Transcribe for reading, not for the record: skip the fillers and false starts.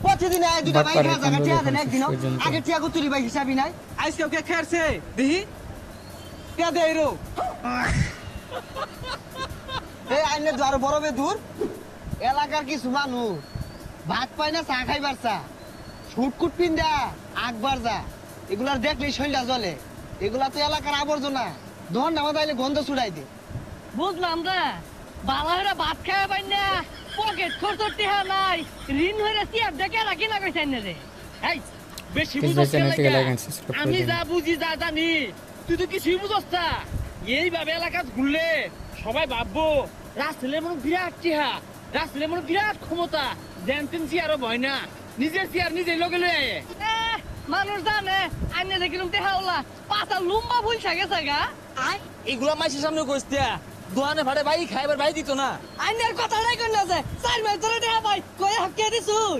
প্রতিদিন এই দুটো ভাই বাটপাড়ায় খাওয়া জায়গা কামড় টিয়া এখন দেন একদিন শেষ পর্যন্ত। আগে টিয়া গুতুরি ভাই হিসাবই নাই আজকে ওকে খেরছে দেখি কে দেয় রো এই আইনে তো আরো বড় বে দূর এলাকার কিছু মানুষ ভাত পায় না চা খাইবার চা ছুটকুট পিন্দা আকবার যা এগুলার দেখলেই শৈলটা জ্বলে এগুলা তো এলাকার আবর্জনা ধন নামা তাইলে গন্ধ ছুড়াই দে বুঝলাম রে বালা হইরা ভাত খাওয়া পাই না পকেট খরচ টিহা নাই ঋণ হইরা চেয়ার দেখে রাখি না কইছেন না রে এই বেশি Please বুঝছ channel থেকে কেন like and subscribe করে আমি দিন। যা বুঝি যা জানি তুই তো কিছুই বুঝছ না এইভাবে এলাকা ঘুরলে সবাই ভাববো রাসেলের মনে বিরাট টিহা রাসেলের মনে বিরাট ক্ষমতা জানতেন চেয়ারও ভয় না নিজের চেয়ার নিজে লগে লয়ে আয়ে। মানুষ জানে আইনে দেখিলাম টিহা ওলা পাতা লুম্বা ভুলছা গেছে গা এগুলা মাইসের সামনে কইস্তিয়া দোয়ানে ভাড়ে ভাই খাইবার ভাই দিত না আইনের কথাটাই কই না যে চার মাস ধরে টিহা পাই কই হকিয়ে দিছুন